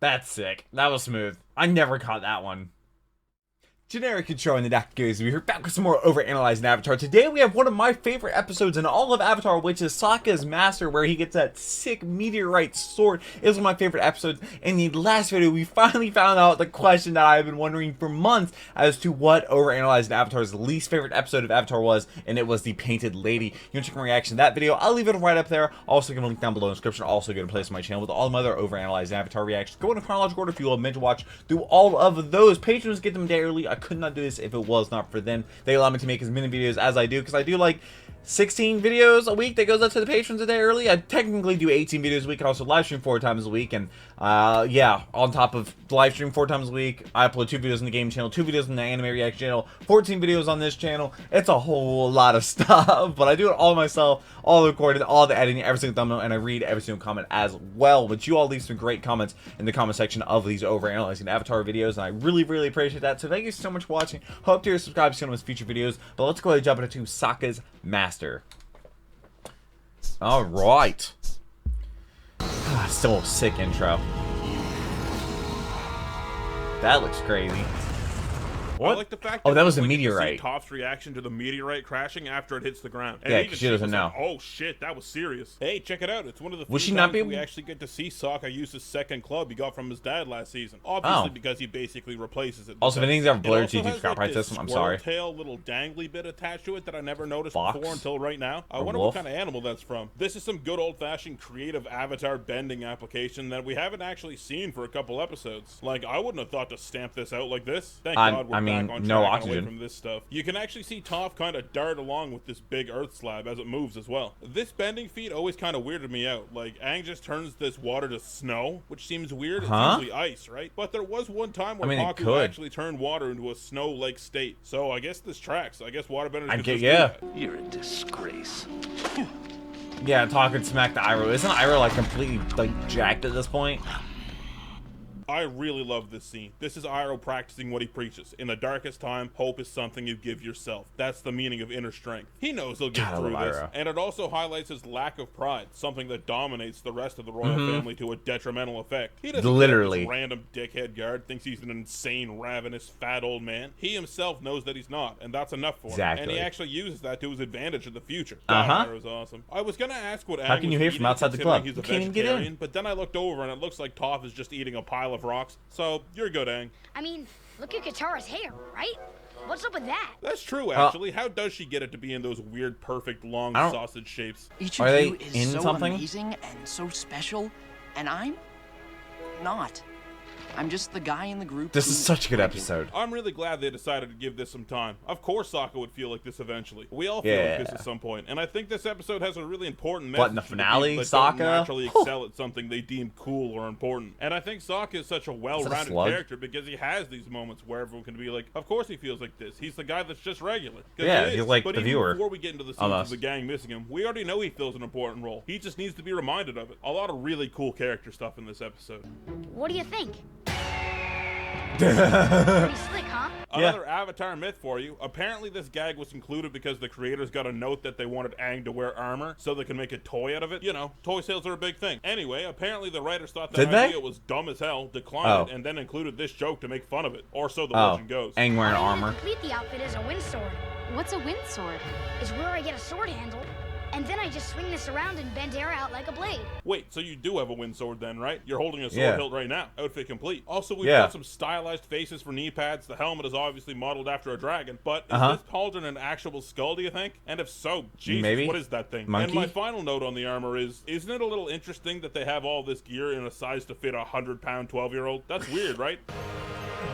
That's sick. That was smooth. I never caught that one. Generic intro in the deck goes. We're back with some more Overanalyzing Avatar. Today we have one of my favorite episodes in all of Avatar, which is Sokka's Master, where he gets that sick Meteorite sword. It was one of my favorite episodes. In the last video, we finally found out the question that I've been wondering for months as to what Overanalyzing Avatar's least favorite episode of Avatar was, and it was the Painted Lady. You want to check my reaction to that video? I'll leave it right up there. Also, give a link down below in the description. Also, go to place on my channel with all my other Overanalyzing Avatar reactions. Go in a chronological order if you will meant to watch through all of those. Patrons get them day early. I could not do this if it was not for them. They allow me to make as many videos as I do, because I do like 16 videos a week that goes up to the patrons a day early. I technically do 18 videos a week. I also live stream 4 times a week, and yeah, on top of live stream 4 times a week, I upload 2 videos on the game channel, 2 videos on the anime reaction channel, 14 videos on this channel. It's a whole lot of stuff, but I do it all myself, all the recording, all the editing, every single thumbnail, and I read every single comment as well. But you all leave some great comments in the comment section of these Overanalyzing Avatar videos, and I really appreciate that. So thank you so much for watching. Hope to subscribe to some of his future videos, but let's go ahead and jump into Sokka's Master. All right. Still a sick intro. That looks crazy. What? I like the fact that was a we get to meteorite. see Toph's reaction to the meteorite crashing after it hits the ground. And Yeah, even because she doesn't know. like, oh shit, that was serious. Hey, check it out. It's one of the Would few she not times be we actually get to see Sokka use his second club he got from his dad last season. Obviously, because he basically replaces it. Also, if anything's ever blurred to it YouTube also copyright has, like, system, I'm this sorry. tail little dangly bit attached to it that I never noticed Fox? before until right now. I Or wonder wolf? what kind of animal that's from. This is some good old-fashioned creative avatar bending application that we haven't actually seen for a couple episodes. Like, I wouldn't have thought to stamp this out like this. Thank God we're back on no track oxygen. away from this stuff. You can actually see Toph kind of dart along with this big earth slab as it moves as well. This bending feat always kind of weirded me out. Like, Aang just turns this water to snow, which seems weird. It's usually ice, right? But there was one time where Haku actually turned water into a snow-like state. So I guess this tracks. I guess waterbenders can just do that. You're a disgrace. Yeah, talking smack to Iroh. Isn't Iroh like completely like jacked at this point? I really love this scene. This is Iroh practicing what he preaches. In the darkest time, hope is something you give yourself. That's the meaning of inner strength. He knows he'll get through this. And it also highlights his lack of pride, something that dominates the rest of the royal family to a detrimental effect. He doesn't literally. This random dickhead guard thinks he's an insane, ravenous, fat old man. He himself knows that he's not, and that's enough for him. And he actually uses that to his advantage in the future. Iroh's awesome. I was gonna ask what How can you hear from outside the club? He's a you can't even get in. But then I looked over and it looks like Toph is just eating a pile of rocks. So you're good, Aang. I mean, look at Katara's hair, right? What's up with that? That's true, actually. How does she get it to be in those weird, perfect, long sausage shapes? Each of you is so amazing and so special, and I'm not. I'm just the guy in the group. This is such a good episode. I'm really glad they decided to give this some time. Of course Sokka would feel like this eventually. We all feel like this at some point. And I think this episode has a really important message. What, in the finale, Sokka? Naturally excel at something they deem cool or important. And I think Sokka is such a well-rounded character because he has these moments where everyone can be like, of course he feels like this. He's the guy that's just regular. Yeah, he's like the viewer. Before we get into the scenes of the gang missing him, we already know he fills an important role. He just needs to be reminded of it. A lot of really cool character stuff in this episode. What do you think? Pretty slick, huh? Another Avatar myth for you. Apparently this gag was included because the creators got a note that they wanted Aang to wear armor so they can make a toy out of it. You know, toy sales are a big thing. Anyway, apparently the writers thought that idea was dumb as hell, declined it, and then included this joke to make fun of it. Or so the legend goes. Aang wearing armor. Complete the outfit as a wind sword. What's a wind sword? It's where I get a sword handle, and then I just swing this around and bend air out like a blade. Wait, so you do have a wind sword then, right? You're holding a sword hilt right now. Outfit complete. Also, we've got some stylized faces for knee pads. The helmet is obviously modeled after a dragon. But is this pauldron an actual skull, do you think? And if so, Jesus, what is that thing? Monkey? And my final note on the armor is, isn't it a little interesting that they have all this gear in a size to fit a 100-pound 12-year-old? That's weird, right?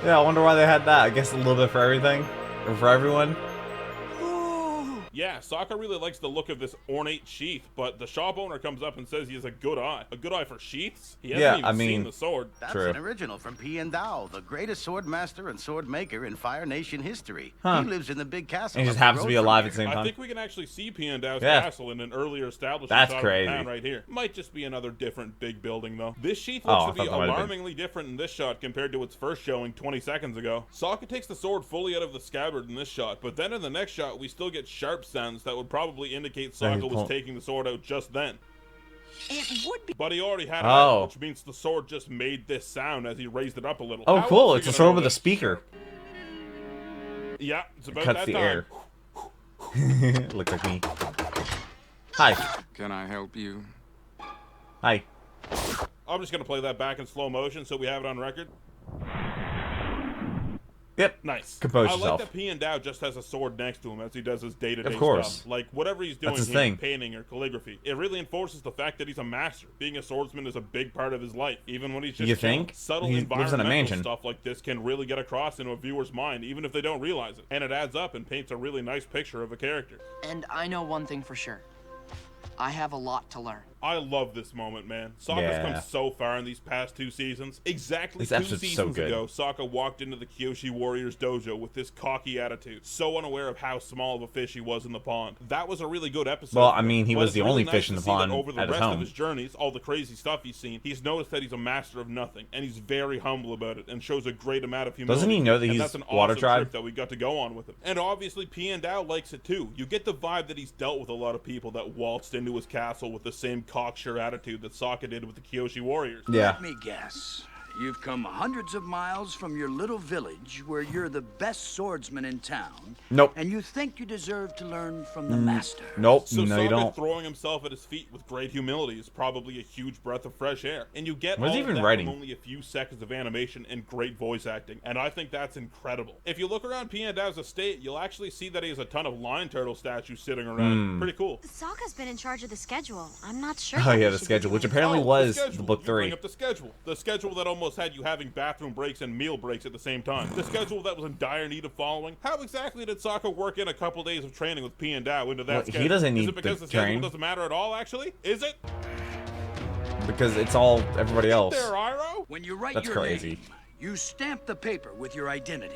Yeah, I wonder why they had that. I guess a little bit for everything. Or for everyone. Yeah, Sokka really likes the look of this ornate sheath, but the shop owner comes up and says he has a good eye. A good eye for sheaths? He hasn't even seen the sword. That's an original from Piandao, the greatest sword master and sword maker in Fire Nation history. He lives in the big castle. And he just happens to be alive at the same time. I think we can actually see Piandao's castle in an earlier establishment. That's crazy. Town right here. Might just be another different big building, though. This sheath looks to be alarmingly different in this shot compared to its first showing 20 seconds ago. Sokka takes the sword fully out of the scabbard in this shot, but then in the next shot, we still get sharp sounds that would probably indicate Sokka was taking the sword out just then. It would be. But he already had it Oh. out, which means the sword just made this sound as he raised it up a little. Oh, How cool. else It's are a you sword gonna with know a this? speaker. Yeah, it's about Cuts that the time. air. Looks like me. Hi. Can I help you? Hi. I'm just gonna play that back in slow motion so we have it on record. Yep. Nice. Compose I yourself. like that Piandao just has a sword next to him as he does his day-to-day Of course. stuff. Like, whatever he's doing That's his here, thing. painting or calligraphy, it really enforces the fact that he's a master. Being a swordsman is a big part of his life, even when he's just You chilling. think? Subtle He lives in a environmental mansion. stuff like this can really get across into a viewer's mind, even if they don't realize it. And it adds up and paints a really nice picture of a character. And I know one thing for sure. I have a lot to learn. I love this moment, man. Sokka's Yeah. come so far in these past 2 seasons. Exactly This 2 episode's so seasons good. ago, Sokka walked into the Kyoshi Warriors dojo with this cocky attitude, so unaware of how small of a fish he was in the pond. That was a really good episode. Well, for I him, mean, he but was it's the really only nice fish in to the see that pond over the at his rest of home. his journeys, all the crazy stuff he's seen, he's noticed that he's a master of nothing, and he's very humble about it, and shows a great amount of humility. Doesn't he know that And he's that's an water awesome tribe? trip that we got to go on with him. And obviously, Piandao likes it too. You get the vibe that he's dealt with a lot of people that waltzed into his castle with the same cocksure attitude that Sokka did with the Kyoshi Warriors. Yeah. Let me guess. You've come hundreds of miles from your little village where you're the best swordsman in town. Nope. And you think you deserve to learn from the master. Nope. So No, Sokka you don't. throwing himself at his feet with great humility is probably a huge breath of fresh air. And you get What is all he of even that writing? from only a few seconds of animation and great voice acting. And I think that's incredible. If you look around Piandao's estate, you'll actually see that he has a ton of lion turtle statues sitting around. Pretty cool. Sokka's been in charge of the schedule. I'm not sure. Oh how yeah, we the should be schedule, which doing. apparently Oh, was the the schedule. book You 3. bring up the schedule. The schedule that almost had you having bathroom breaks and meal breaks at the same time. The schedule that was in dire need of following. How exactly did Sokka work in a couple days of training with Piandao into that Well, he schedule? doesn't Is need it because to the schedule train. doesn't matter at all, actually? Is it? Because it's all everybody else. There, Iroh? When you write That's your crazy. name, you stamp the paper with your identity.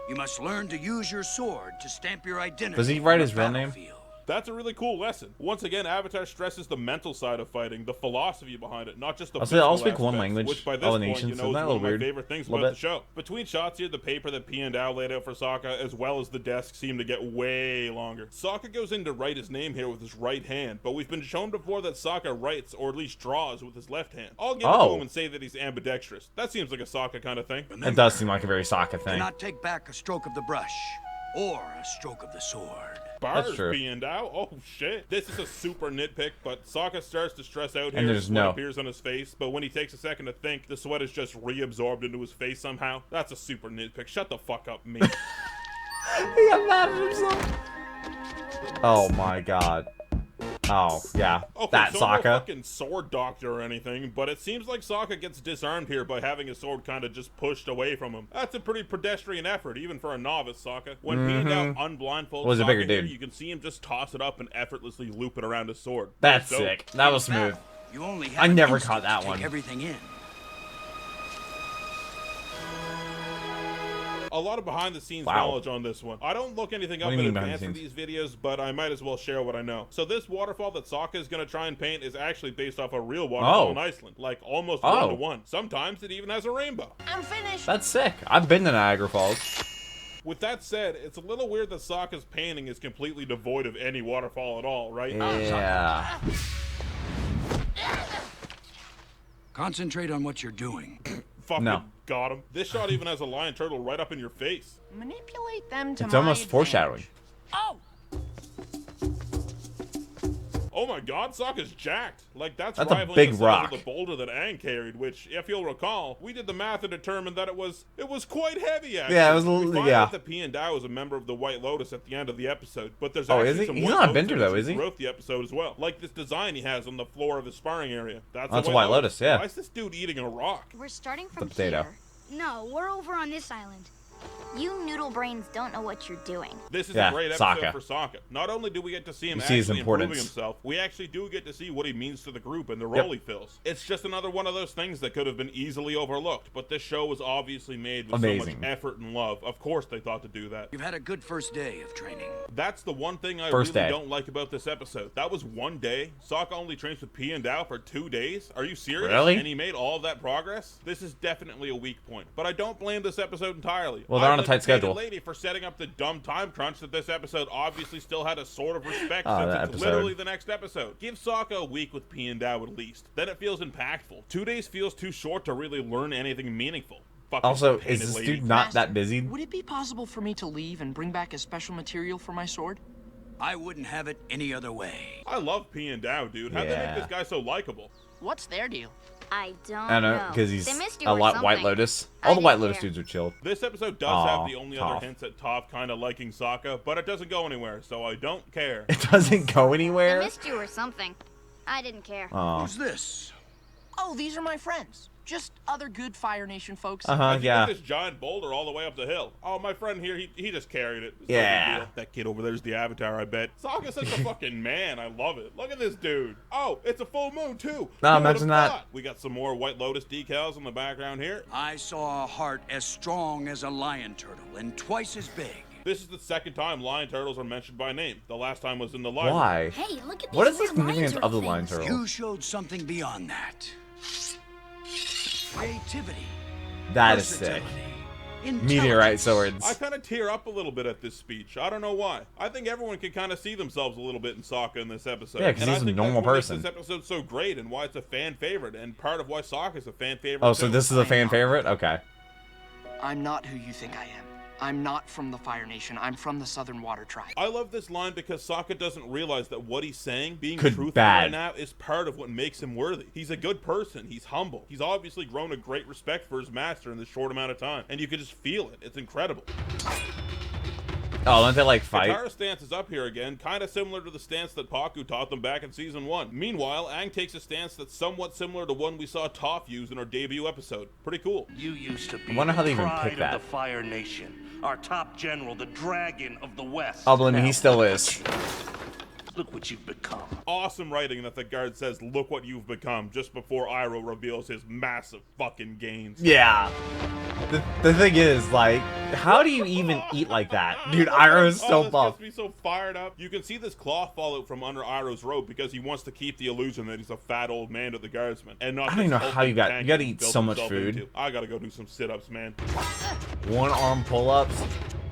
You must learn to use your sword to stamp your identity. Does he write on his the real name? battlefield. That's a really cool lesson. Once again, Avatar stresses the mental side of fighting, the philosophy behind it, not just the physical I'll speak one aspects, language, which by this all the point, nations, you know, isn't is that a one little of my weird? favorite things Little about bit? the show. Between shots here, the paper that Piandao laid out for Sokka, as well as the desk, seem to get way longer. Sokka goes in to write his name here with his right hand, but we've been shown before that Sokka writes, or at least draws, with his left hand. I'll give it to Oh. him and say that he's ambidextrous. That seems like a Sokka kind of thing. It does seem like a very Sokka Do thing. not take back a stroke of the brush or a stroke of the sword. Bars, true. Piandao. Oh shit. This is a super nitpick, but Sokka starts to stress out here. And there's sweat no- appears on his face, but when he takes a second to think, the sweat is just reabsorbed into his face somehow. That's a super nitpick. Shut the fuck up, me. He got mad at himself. Oh my god. Oh, yeah. Okay, That so I'm no Sokka. fucking sword doctor or anything, but it seems like Sokka gets disarmed here by having his sword kind of just pushed away from him. That's a pretty pedestrian effort, even for a novice Sokka. When Piandao unblindfolds Was a Sokka bigger here, dude. you can see him just toss it up and effortlessly loop it around his sword. That's So- sick. That was smooth. You only have I an never instant caught that to take one. Everything in. A lot of behind-the-scenes Wow. knowledge on this one. I don't look anything What up do you in mean behind advance the of these videos, but I might as well share what I know. So this waterfall that Sokka is going to try and paint is actually based off a real waterfall Oh. in Iceland, like almost Oh. 1-to-1. Sometimes it even has a rainbow. I'm finished. That's sick. I've been to Niagara Falls. With that said, it's a little weird that Sokka's painting is completely devoid of any waterfall at all, right? Yeah. Concentrate on what you're doing. Fucking No. got him. This shot even has a lion turtle right up in your face. Manipulate them to It's my almost advantage. foreshadowing. Oh, Oh my god, Sokka's jacked. Like, that's That's a rivaling big the size rock. of the boulder that Aang carried, which, if you'll recall, we did the math and determined that it was quite heavy, actually. Yeah, it was a We little- find yeah. out that Piandao is a member of the White Lotus at the end of the episode, but there's Oh, actually is he? some He's White not a Lotus bender, though, images is he? throughout the episode as well. Like this design he has on the floor of his sparring area. That's That's a a White Lotus, yeah. Why is this dude eating a rock? We're starting from potato. here. No, we're over on this island. You noodle brains don't know what you're doing. This is Yeah, a great episode Sokka. for Sokka. Not only do we get to see him You see his actually improving importance. himself, we actually do get to see what he means to the group and the role he fills. It's just another one of those things that could have been easily overlooked, but this show was obviously made with so Amazing. much effort and love. Of course they thought to do that. You've had a good first day of training. That's the one thing I First really day. don't like about this episode. That was one day. Sokka only trains with Piandao for 2 days. Are you serious? Really? And he made all of that progress? This is definitely a weak point. But I don't blame this episode entirely. Well, they're on a tight I'd schedule. lady for setting up the dumb time crunch that this episode obviously still had a sort of respect Oh, since that it's episode. literally the next episode. Give Sokka a week with Piandao at least. Then it feels impactful. 2 days feels too short to really learn anything meaningful. Fucking Also, is painted this lady. dude not Master, that busy? Would it be possible for me to leave and bring back a special material for my sword? I wouldn't have it any other way. I love Piandao, dude. How'd they make Yeah. this guy so likable? What's their deal? I don't I don't know, because They he's missed you a or lot White something. Lotus. I All the didn't White Lotus care. dudes are chilled. This episode does Aw, have the only Toph. other hints at Toph kind of liking Sokka, but it doesn't go anywhere, so I don't care. It doesn't go They anywhere. missed you or something. I didn't care. Oh, Who's this? Oh, these are my friends. Just other good Fire Nation folks. I yeah. this giant boulder all the way up the hill. Oh, my friend here, he just carried it. It's no big Yeah. deal. That kid over there's the Avatar, I bet. Sokka's such a fucking man. I love it. Look at this dude. Oh, it's a full moon too. No, Who imagine would've that. thought? We got some more White Lotus decals in the background here. I saw a heart as strong as a lion turtle and twice as big. This is the second time lion turtles are mentioned by name. The last time was in the library. Why? Hey, look at these What is the weird lines significance or of the lion things. turtle? You showed something beyond that. Creativity. That is sick. Versatility, Meteorite intelligence. swords. I kind of tear up a little bit at this speech. I don't know why. I think everyone can kind of see themselves a little bit in Sokka in this episode. Yeah, 'cause And I he's a think normal that's what makes person. This episode so great and why it's a fan favorite, and part of why Sokka's a fan favorite. Oh, so too. this is a fan favorite? Okay. I'm not who you think I am. I'm not from the Fire Nation. I'm from the Southern Water Tribe. I love this line because Sokka doesn't realize that what he's saying, being Could truthful bad. right now, is part of what makes him worthy. He's a good person. He's humble. He's obviously grown a great respect for his master in this short amount of time, and you can just feel it. It's incredible. Oh, don't they like fight? Katara's stance is up here again, kind of similar to the stance that Paku taught them back in Season 1. Meanwhile, Aang takes a stance that's somewhat similar to one we saw Toph use in our debut episode. Pretty cool. You used to be I wonder how the they even pride pick that. of the Fire Nation, our top general, the Dragon of the West. Oh, believe me, Now, he still is. Look what you've become. Awesome writing that the guard says, "Look what you've become," just before Iroh reveals his massive fucking gains. Yeah. The thing is, like, how do you even eat like that? Dude, Iroh's so this buff. gets me so fired up. You can see this cloth fall out from under Iroh's robe because he wants to keep the illusion that he's a fat old man to the guardsmen. And not I don't even know this how you got- tank you gotta he eat built so much himself food. into. I gotta go do some sit-ups, man. One arm pull-ups?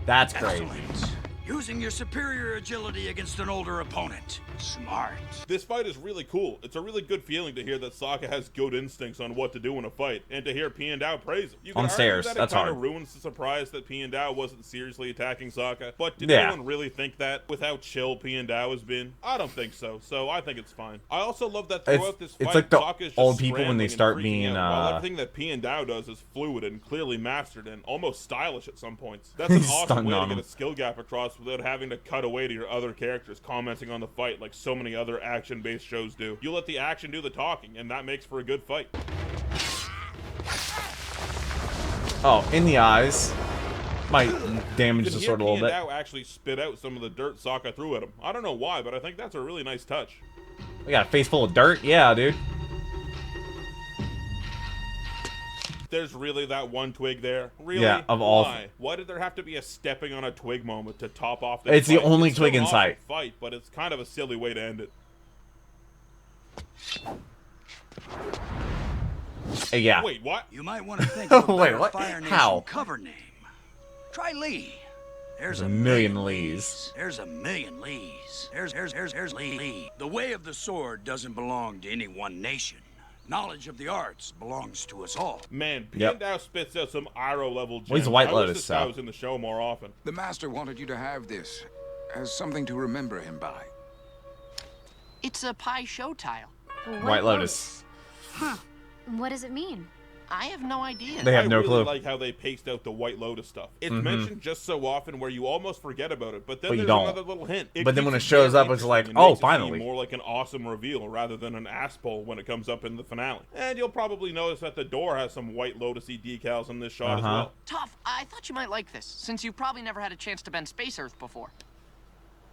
That's crazy. Excellent. Using your superior agility against an older opponent. Smart. This fight is really cool. It's a really good feeling to hear that Sokka has good instincts on what to do in a fight, and to hear Piandao praise him. You can On argue stairs, that that's it kind hard. of ruins the surprise that Piandao wasn't seriously attacking Sokka, but did Yeah. anyone really think that with how chill Piandao has been? I don't think so, so I think it's fine. I also love that throughout this fight, it's like the Sokka's just old people when they scrambling and start freaking being, out, while everything that Piandao does is fluid and clearly mastered and almost stylish at some points. That's an He's awesome stunting way to on get him. a skill gap across without having to cut away to your other characters commenting on the fight like so many other action-based shows do. You let the action do the talking, and that makes for a good fight. Oh, in the eyes. Might damage You the can sword a hear little bit. Piandao actually spit out some of the dirt Sokka threw at him. I don't know why, but I think that's a really nice touch. We got a face full of dirt? Yeah, dude. There's really that one twig there? Really? Yeah, of all- Why? Why did there have to be a stepping on a twig moment to top off the It's the fight? only It's still twig an in awesome sight. fight, but it's kind of a silly way to end it. Yeah. Wait, what? You might want to think of a Wait, better what? Fire Nation How? cover name. Try Lee. There's a million Lees. There's a million Lees. There's Lee. The way of the sword doesn't belong to any one nation. Knowledge of the arts belongs to us all. Man, Yep. Piandao spits out some Iroh level gems. Well, he's a White I wish Lotus, this guy so. was in the show more often. The master wanted you to have this as something to remember him by. It's a pie show tile. White Lotus. Huh. What does it mean? I have no idea. They have I no really clue. like how they paced out the White Lotus stuff. It's Mhm. mentioned just so often where you almost forget about it, but then But you there's don't. another little hint. But then when keeps it shows very up, it's like, interesting and oh, makes it seem finally. more like an awesome reveal rather than an ass pull when it comes up in the finale. And you'll probably notice that the door has some White Lotus-y decals in this shot as Uh-huh. well. Toph, I thought you might like this, since you've probably never had a chance to bend Space Earth before.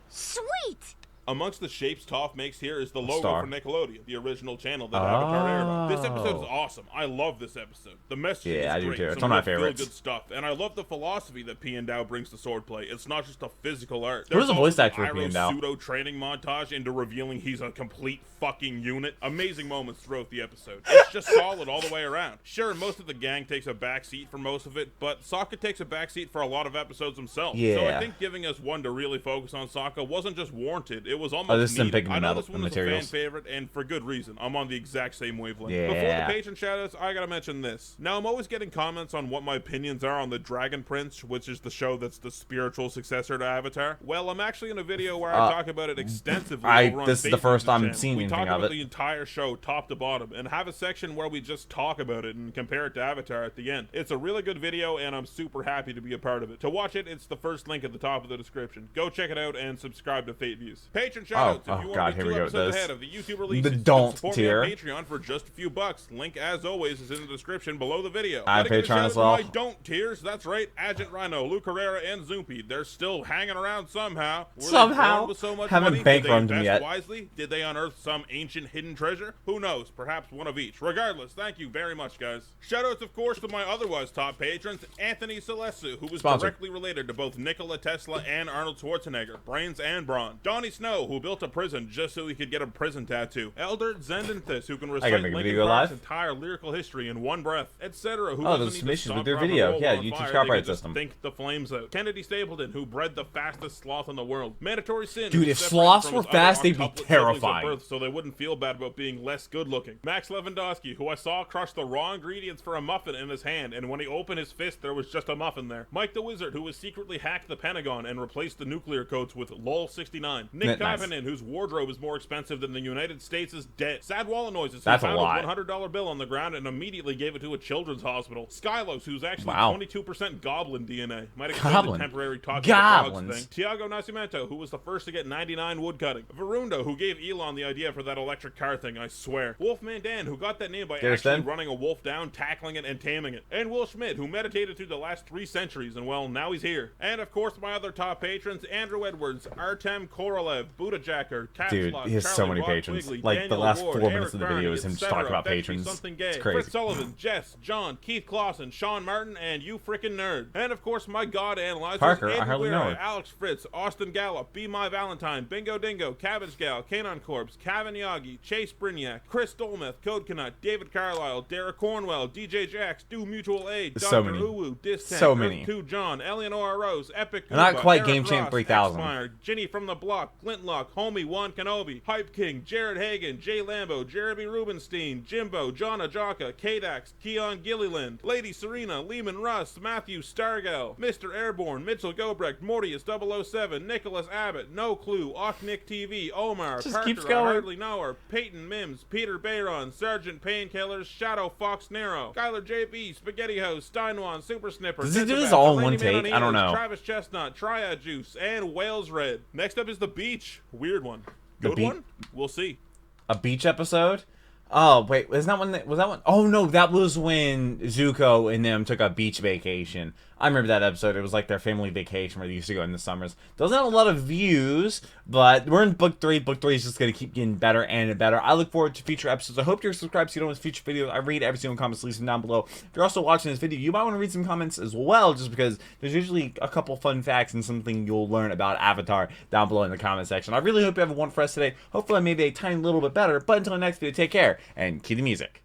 Sweet! Amongst the shapes Toph makes here is the logo Star. for Nickelodeon, the original channel that Avatar aired on. This episode is awesome. I love this episode. The message is I do great. too. It's Some one of my real favorites. good stuff, and I love the philosophy that Piandao brings to swordplay. It's not just a physical art. Who's the voice also actor the for Iroh Piandao? pseudo training montage into revealing he's a complete fucking unit. Amazing moments throughout the episode. It's just solid all the way around. Sure, most of the gang takes a back seat for most of it, but Sokka takes a back seat for a lot of episodes himself. So I Yeah. think giving us one to really focus on Sokka wasn't just warranted, it was almost this isn't needed. picking I know the this one is a fan materials. favorite, and for good reason. I'm on the exact same wavelength. Yeah. Before the patron shoutouts, I gotta mention this. Now, I'm always getting comments on what my opinions are on the Dragon Prince, which is the show that's the spiritual successor to Avatar. Well, I'm actually in a video where I talk about it extensively over on this is the first Facebook's I'm channel. seeing We anything talk of about it. the entire show top to bottom and have a section where we just talk about it and compare it to Avatar at the end. It's a really good video and I'm super happy to be a part of it. To watch it, it's the first link at the top of the description. Go check it out and subscribe to Fate Views. Patron shoutouts. If you want to be 2 episodes ahead of the YouTube release, The don't support tier. me on Patreon for just a few bucks. Link, as always, is in the description below the video. I Gotta give a Patreon shout as out to well. my don't tiers. That's right, Agent Rhino, Luke Herrera, and Zoopy. They're still hanging around somehow. Were they Somehow. born with so much Haven't money? bank Did they run them invest yet. wisely? Did they unearth some ancient hidden treasure? Who knows? Perhaps one of each. Regardless, thank you very much, guys. Shoutouts, of course, to my otherwise top patrons, Anthony Celessu, who was Sponsored. directly related to both Nikola Tesla and Arnold Schwarzenegger, brains and brawn. Donnie Snow, who built a prison just so he could get a prison tattoo. Elder Zendanthus, who can recite gotta make a Linkin video Park's live? entire lyrical history in one breath, etc. Who Oh, doesn't there's need some to issues with stomp their rock and video. roll Yeah, on YouTube's fire, copyright they can just system. think the flames out. Kennedy Stapleton, who bred the fastest sloth in the world. Mandatory Sin, Dude, who if separated sloths from were his other fast, they'd be octuplet siblings at terrifying. birth so they wouldn't feel bad about being less good looking. Max Lewandowski, who I saw crush the raw ingredients for a muffin in his hand, and when he opened his fist, there was just a muffin there. Mike the Wizard, who has secretly hacked the Pentagon and replaced the nuclear codes with LOL69. Nick Nice. Kavanen, whose wardrobe is more expensive than the United States is dead. Sad Walla Noises, who That's a found lot. a $100 bill on the ground and immediately gave it to a children's hospital. Skylos, who's actually Wow. 22% goblin DNA. Might explain Goblin. the temporary talk to the frogs Goblins. thing. Tiago Nascimento, who was the first to get 99 woodcutting. Verundo, who gave Elon the idea for that electric car thing, I swear. Wolfman Dan, who got that name by There's actually then. running a wolf down, tackling it, and taming it. And Will Schmidt, who meditated through the last 3 centuries, and well, now he's here. And of course, my other top patrons, Andrew Edwards, Artem Korolev, Buddha Jacker, Dude, Capslock, he has so Charlie many Rock patrons. Quigley, Like, the Daniel last Ward, 4 minutes Eric of the video Barney, is him just etc. talking about Becky patrons. Something Gay, It's crazy. Fritz Sullivan, Jess, John, Keith Clausen, Sean Martin, and you frickin' nerd. And of course, my god analyzers, Parker, I Andrew hardly Weir, know her. Alex Fritz, Austin Gallup, Be My Valentine, Bingo Dingo, Cabbage Gal, Kanon Corpse, Kevin Yagi, Chase Brignac, Chris Dolmeth, Code Canut, David Carlisle, Derek Cornwell, DJ Jax, Do Mutual Aid, So Dr. many. Uwu, Distant, So many. 2 John, Eleanor Rose, Epic Not Gooba, quite Eric Game Champ Ross, 3000. Xmire, Ginny from the Block, Glintlock, Homie, Juan Kenobi, Hype King, Jared Hagan, Jay Lambo, Jeremy Rubenstein, Jimbo, John Ajaka, Kadax, Keon Gilliland, Lady Serena, Lehman Russ, Matthew Stargell, Mr. Airborne, Mitchell Gobrecht, Mortius 007, Nicholas Abbott, No Clue, Ochnick TV, Omar, Just Parker, keeps I going. Hardly Know Her, Peyton Mims, Peter Bayron, Sergeant Painkillers, Shadow Fox Nero, Skylar JB, Spaghetti House, Steinwan, Super Snipper, Does he do this Tetrabat, all in one Randy Man take? on I don't Enos, know. Travis Chestnut, Triad Juice, and Wales Red. Next up is The Beach. Weird one. The Good Beach- one? We'll see. A beach episode? Oh, wait, was that one? Oh, no, that was when Zuko and them took a beach vacation. I remember that episode. It was like their family vacation where they used to go in the summers. Doesn't have a lot of views, but we're in book 3. Book 3 is just going to keep getting better and better. I look forward to future episodes. I hope you're subscribed so you don't miss future videos. I read every single comment, so leave them down below. If you're also watching this video, you might want to read some comments as well, just because there's usually a couple fun facts and something you'll learn about Avatar down below in the comment section. I really hope you have one for us today. Hopefully I made it a tiny little bit better, but until the next video, take care and cue the music.